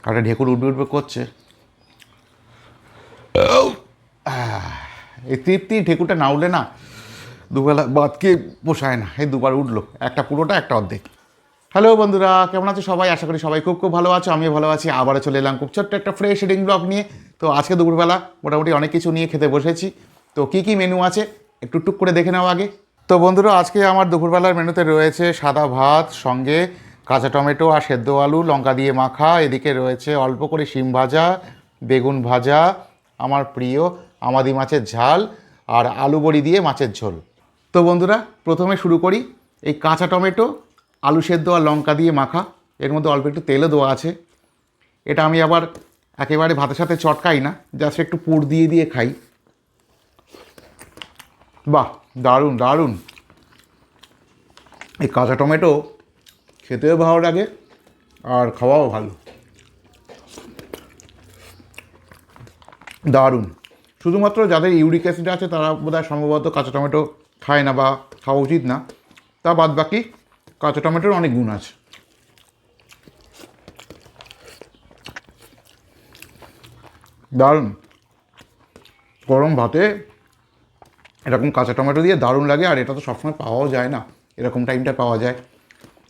একটা ঢেকুর উঠবে উঠবে করছে। এই তৃপ্তি ঢেকুরটা না উঠলে না দুবেলা বাদকে পোষায় না। এই দুবার উঠলো, একটা পুরোটা একটা অর্ধেক। হ্যালো বন্ধুরা, কেমন আছে সবাই? আশা করি সবাই খুব খুব ভালো আছো, আমিও ভালো আছি। আবারও চলে এলাম খুব ছোট্ট একটা ফ্রেশ রিডিং ব্লগ নিয়ে। তো আজকে দুপুরবেলা মোটামুটি অনেক কিছু নিয়ে খেতে বসেছি। তো কী কী মেনু আছে একটু টুক করে দেখে নাও আগে। তো বন্ধুরা, আজকে আমার দুপুরবেলার মেনুতে রয়েছে সাদা ভাত, সঙ্গে কাঁচা টমেটো আর সেদ্ধ আলু লঙ্কা দিয়ে মাখা। এদিকে রয়েছে অল্প করে শিম ভাজা, বেগুন ভাজা, আমার প্রিয় আমাদি মাছের ঝাল, আর আলু বড়ি দিয়ে মাছের ঝোল। তো বন্ধুরা, প্রথমে শুরু করি। এই কাঁচা টমেটো, আলু সেদ্ধ আর লঙ্কা দিয়ে মাখা, এর মধ্যে অল্প একটু তেলও দেওয়া আছে। এটা আমি আবার একেবারে ভাতের সাথে চটকাই না, জাস্ট একটু পুর দিয়ে দিয়ে খাই। বাহ, দারুণ দারুণ। এই কাঁচা টমেটো খেতেও ভালো লাগে আর খাওয়াও ভালো, দারুণ। শুধুমাত্র যাদের ইউরিক অ্যাসিড আছে তারা বোধহয় সম্ভবত কাঁচা টমেটো খায় না বা খাওয়া উচিত না। তা বাদ বাকি কাঁচা টমেটোর অনেক গুণ আছে। দারুণ। গরম ভাতে এরকম কাঁচা টমেটো দিয়ে দারুণ লাগে। আর এটা তো সবসময় পাওয়াও যায় না, এরকম টাইমটা পাওয়া যায়।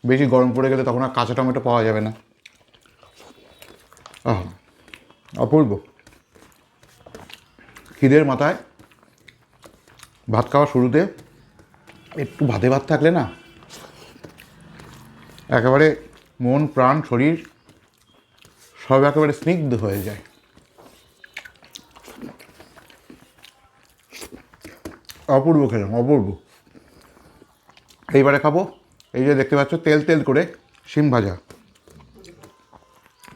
বেশি গরম পড়ে গেলে তখন আর কাঁচা টমেটো পাওয়া যাবে না। আহ, অপূর্ব। খিদের মাথায় ভাত খাওয়ার শুরুতে একটু ভাতে ভাত থাকলে না একেবারে মন প্রাণ শরীর সব একেবারে স্নিগ্ধ হয়ে যায়। অপূর্ব খেলাম, অপূর্ব। এইবারে খাবো এই যে দেখতে পাচ্ছ তেল তেল করে শিম ভাজা।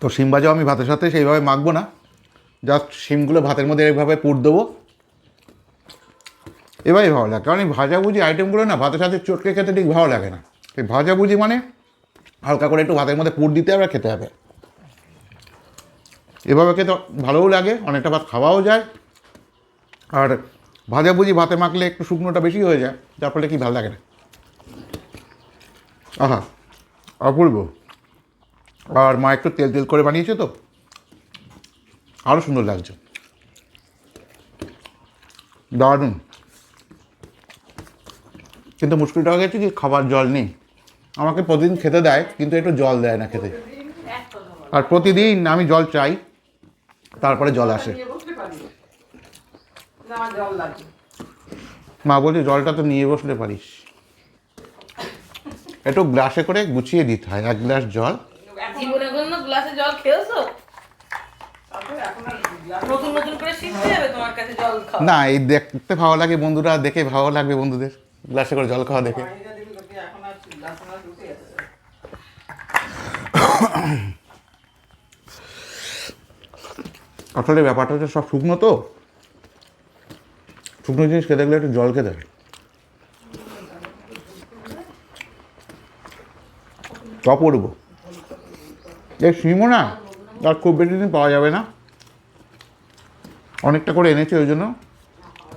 তো শিম ভাজাও আমি ভাতের সাথে সেইভাবে মাখবো না, জাস্ট শিমগুলো ভাতের মধ্যে এইভাবে পুর দেবো। এবারই ভালো লাগে, কারণ এই ভাজাভুজি আইটেমগুলো না ভাতের সাথে চটকে খেতে ঠিক ভালো লাগে না। এই ভাজাভুজি মানে হালকা করে একটু ভাতের মধ্যে পুর দিতে হবে আর খেতে হবে। এভাবে খেতে ভালোও লাগে, অনেকটা ভাত খাওয়াও যায়। আর ভাজাভুজি ভাতে মাখলে একটু শুকনোটা বেশি হয়ে যায়, যার ফলে কি ভালো লাগে না। আহা, অপূর্ব। আর মা একটু তেল তেল করে বানিয়েছে তো আরও সুন্দর লাগছে, দারুণ। কিন্তু মুশকিলটা হয়ে গেছে কি, খাবার জল নেই। আমাকে প্রতিদিন খেতে দেয় কিন্তু একটু জল দেয় না খেতে। আর প্রতিদিন আমি জল চাই, তারপরে জল আসে। মা বলছে জলটা তো নিয়ে বসলে পারিস, একটু গ্লাসে করে গুছিয়ে দিতে হয়। 1 গ্লাস জল। গ্লাসে জল খেয়েছো? নতুন নতুন করে শিখতে হবে তোমার কাছে জল খাওয়া। না, এই দেখতে ভালো লাগে বন্ধুরা, দেখে ভালো লাগবে বন্ধুদের গ্লাসে করে জল খাওয়া দেখে। আসলে ব্যাপারটা হচ্ছে সব শুকনো, তো শুকনো জিনিস খেতে গেলে একটু জল খেতে হবে। অপূর্ব। এই শিমও না আর খুব বেশি দিন পাওয়া যাবে না, অনেকটা করে এনেছে, ওই জন্য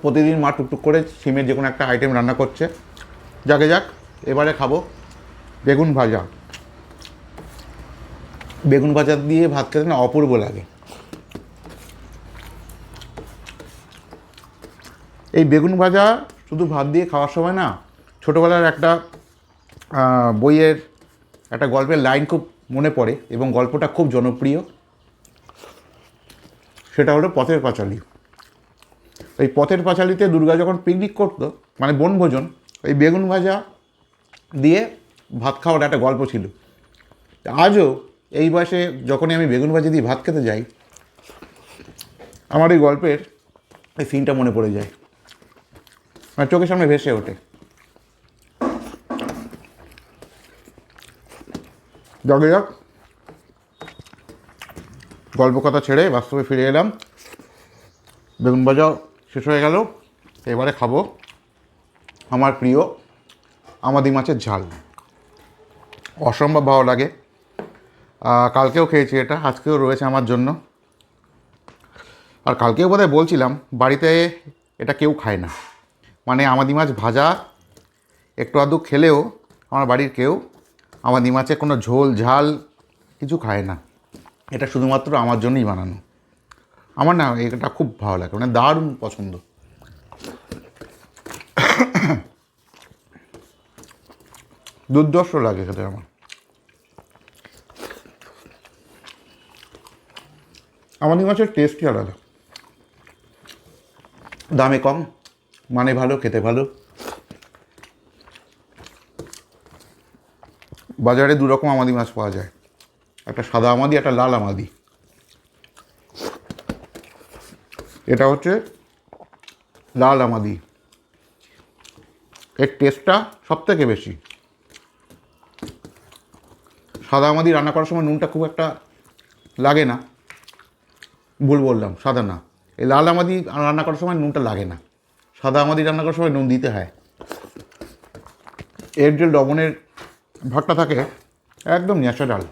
প্রতিদিন মা টুকটুক করে শিমের যে কোনো একটা আইটেম রান্না করছে। যাকে যাক, এবারে খাবো বেগুন ভাজা। বেগুন ভাজা দিয়ে ভাত খেতে না অপূর্ব লাগে। এই বেগুন ভাজা শুধু ভাত দিয়ে খাওয়ার সময় না, ছোটোবেলার একটা বইয়ের একটা গল্পের লাইন খুব মনে পড়ে এবং গল্পটা খুব জনপ্রিয়। সেটা হলো পথের পাঁচালী। এই পথের পাঁচালীতে দুর্গা যখন পিকনিক করতো, মানে বনভোজন, এই বেগুন ভাজা দিয়ে ভাত খাওয়ার একটা গল্প ছিল। আজও এই বয়সে যখনই আমি বেগুন ভাজি দিয়ে ভাত খেতে যাই, আমার এই গল্পের এই সিনটা মনে পড়ে যায়, মানে চোখের সামনে ভেসে ওঠে। যাকে যাক, গল্প কথা ছেড়ে বাস্তবে ফিরে এলাম। বেগুন ভাজাও শেষ হয়ে গেল। এবারে খাবো আমার প্রিয় আমাদি মাছের ঝাল। অসম্ভব ভালো লাগে। কালকেও খেয়েছি এটা, আজকেও রয়েছে আমার জন্য। আর কালকেও বোধহয় বলছিলাম বাড়িতে এটা কেউ খায় না, মানে আমাদি মাছ ভাজা একটু আধটু খেলেও আমার বাড়ির কেউ আমাদি মাছের কোনো ঝোল ঝাল কিছু খায় না। এটা শুধুমাত্র আমার জন্যই বানানো। আমার না এটা খুব ভালো লাগে, মানে দারুণ পছন্দ। দুর্ধর্ষ লাগে খেতে আমার। আমাদের মাছের টেস্টই আলাদা, দামে কম, মানে ভালো, খেতে ভালো। বাজারে দু রকম আমাদি মাছ পাওয়া যায়, একটা সাদা আমাদি, একটা লাল আমাদি। এটা হচ্ছে লাল আমাদি, এর টেস্টটা সব থেকে বেশি। সাদা আমাদি রান্না করার সময় নুনটা খুব একটা লাগে না, ভুল বললাম, সাদা না, এই লাল আমাদি রান্না করার সময় নুনটা লাগে না, সাদা আমাদি রান্না করার সময় নুন দিতে হয়। এর যে লবণের ভাগটা থাকে একদম ন্যাচারাল,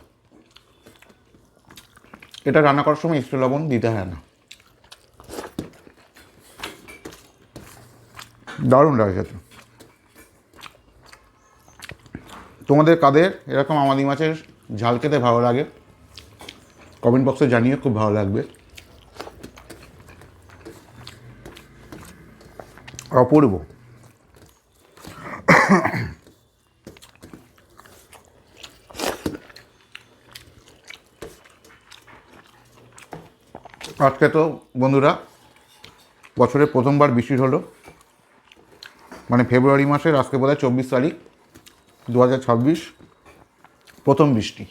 এটা রান্না করার সময় এক্সট্রা লবণ দিতে হয় না। দারুণ লাগে খেতে। তোমাদের কাদের এরকম আমাদি মাছের ঝাল খেতে ভালো লাগে কমেন্ট বক্সে জানিয়ে, খুব ভালো লাগবে। অপূর্ব। আজকে তো বন্ধুরা বছরের প্রথমবার বৃষ্টি হলো, মানে ফেব্রুয়ারি মাসের আজকে বোধহয় 24 তারিখ 2026, প্রথম বৃষ্টি।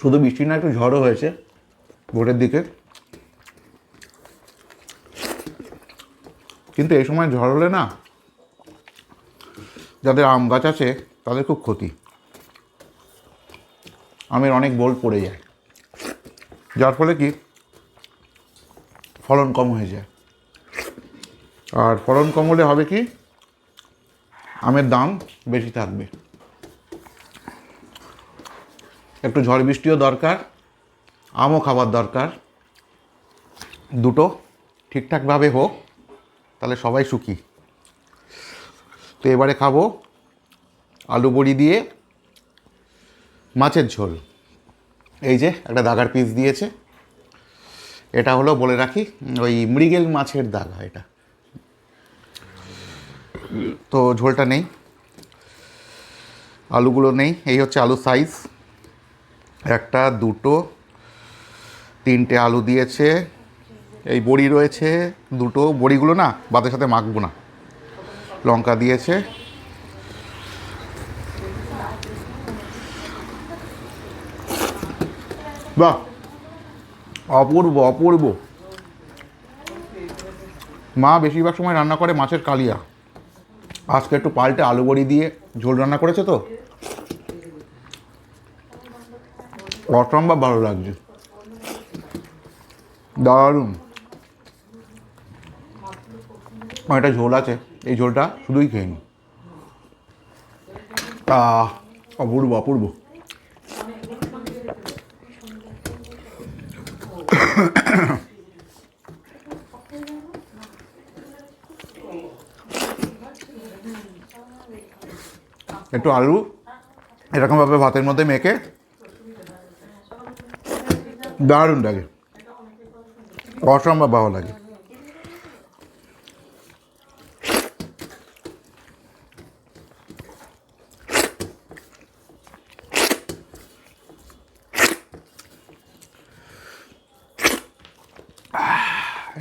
শুধু বৃষ্টি না, একটু ঝড়ও হয়েছে ভোরের দিকে, কিন্তু এই সময় ঝড় হলে না, যাদের আম গাছ আছে তাদের খুব ক্ষতি, আমের অনেক বোল পড়ে যায়, যার ফলে কি ফলন কম হয়ে যায়। আর ফলন কম হলে হবে কি, আমের দাম বেশি থাকবে। একটু ঝড় বৃষ্টিও দরকার, আমও খাবার দরকার, দুটো ঠিকঠাকভাবে হোক, তাহলে সবাই সুখী। তো এবারে খাবো আলু বড়ি দিয়ে মাছের ঝোল। এই যে একটা দাগার পিস দিয়েছে, এটা হলো বলে রাখি ওই মৃগেল মাছের দাগা এটা। তো ঝোলটা নেই, আলুগুলো নেই, এই হচ্ছে আলুর সাইজ, একটা, দুটো, তিনটে আলু দিয়েছে, এই বড়ি রয়েছে দুটো, বড়িগুলো না ভাতের সাথে মাখবো না, লঙ্কা দিয়েছে, বাহ অপূর্ব অপূর্ব। মা বেশিরভাগ সময় রান্না করে মাছের কালিয়া, আজকে একটু পাল্টে আলু বড়ি দিয়ে ঝোল রান্না করেছে, তো অসম্ভব ভালো লাগছে, দারুণ। একটা ঝোল আছে, এই ঝোলটা শুধুই খেয়ে নি, অপূর্ব অপূর্ব। একটু আলু এরকমভাবে ভাতের মধ্যে মেখে দারুণ লাগে, অসম্ভব ভালো লাগে।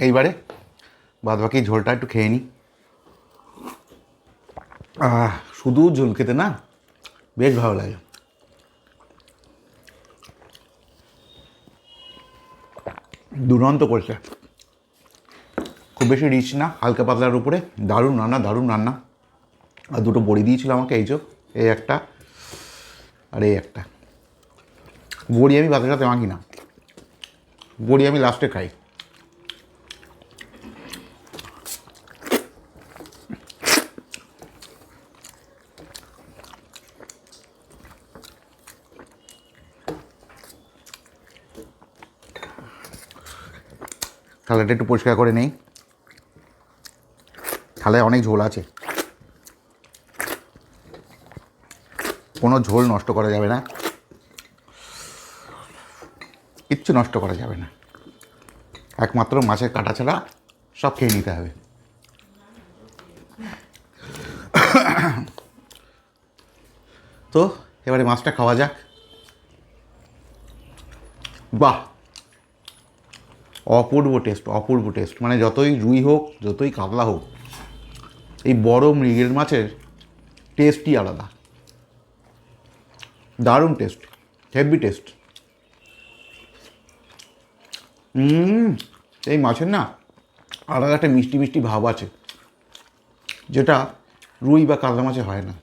এইবারে বাদ বাকি ঝোলটা একটু খেয়ে নিই। শুধু ঝোল খেতে না বেশ ভালো লাগে। দুরন্ত করছে, খুব বেশি রিচ না, হালকা পাতলার উপরে, দারুণ রান্না দারুণ রান্না। আর দুটো বড়ি দিয়েছিল আমাকে, এই যে এই একটা আর এই একটা। বড়ি আমি ভাতের সাথে মাখি না, বড়ি আমি লাস্টে খাই। থালাটা একটু পরিষ্কার করে নেই, থালায় অনেক ঝোল আছে। কোনো ঝোল নষ্ট করা যাবে না, কিচ্ছু নষ্ট করা যাবে না, একমাত্র মাছের কাটা ছাড়া সব খেয়ে নিতে হবে। তো এবারে মাছটা খাওয়া যাক। বাহ, অপূর্ব টেস্ট, অপূর্ব টেস্ট। মানে যতই রুই হোক, যতই কাতলা হোক, এই বড় মৃগেল মাছের টেস্টই আলাদা। দারুণ টেস্ট, হেভি টেস্ট। এই মাছের না আলাদা একটা মিষ্টি মিষ্টি ভাব আছে, যেটা রুই বা কাতলা মাছে হয় না।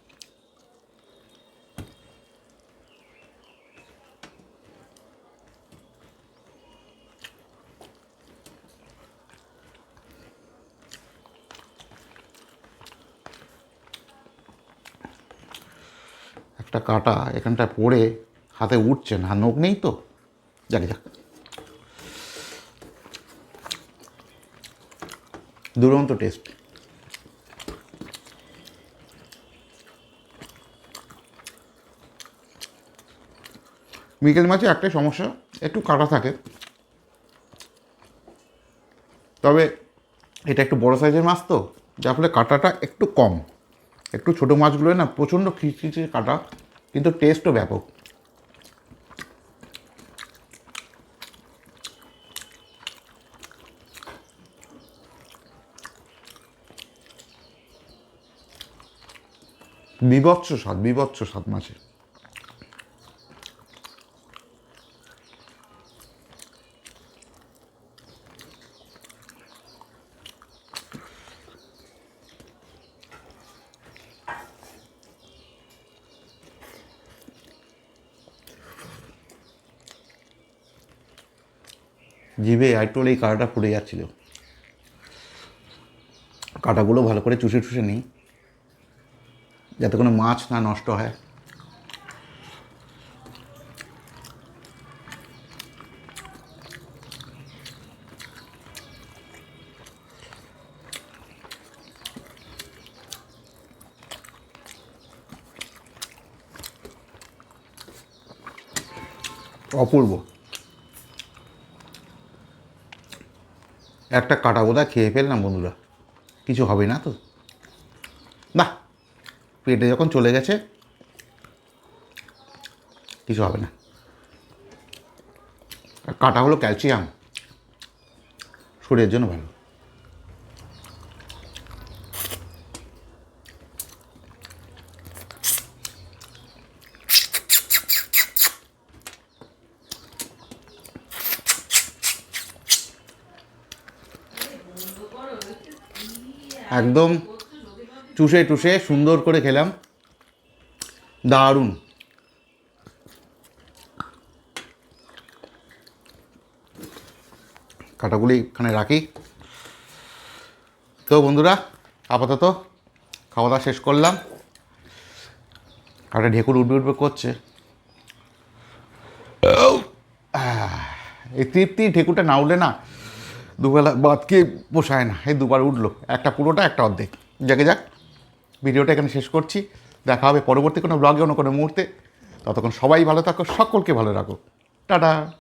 একটা কাটা এখানটা পড়ে হাতে উঠছে না, নখ নেই তো, যাকে যাক। দুরন্ত টেস্ট। মৃগেল মাছে একটাই সমস্যা, একটু কাটা থাকে, তবে এটা একটু বড় সাইজের মাছ তো, যার ফলে কাটাটা একটু কম। একটু ছোটো মাছগুলো না প্রচণ্ড খিচখিচে কাটা, কিন্তু টেস্টও ব্যাপক। বিভৎস স্বাদ, বিভৎস স্বাদ মাছের। জিভে আইটোল এই কাঁটাটা পুড়ে যাচ্ছিল। কাঁটাগুলো ভালো করে চুষে চুষে নিই, যাতে কোনো মাছ না নষ্ট হয়। অপূর্ব। একটা কাটা বোধহয় খেয়ে ফেললাম বন্ধুরা, কিছু হবে না তো? না, পেটে যখন চলে গেছে কিছু হবে না। কাটা হলো ক্যালসিয়াম, শরীরের জন্য ভালো। একদম চুষে টুষে সুন্দর করে খেলাম, দারুণ। কাটাগুলি এখানে রাখি। তো বন্ধুরা, আপাতত খাওয়া দাওয়া শেষ করলাম। কাটা ঢেকুর উঠবে উঠবে করছে। এই তৃপ্তি ঢেকুরটা না উঠলে না দুবেলা বাদকে পোষায় না। এই দুবার উঠলো, একটা পুরোটা একটা অর্ধেক। যাকে যাক, ভিডিওটা এখানে শেষ করছি। দেখা হবে পরবর্তী কোনো ব্লগে, অন্য কোনো মুহূর্তে। ততক্ষণ সবাই ভালো থাকো, সকলকে ভালো রাখো। টাটা।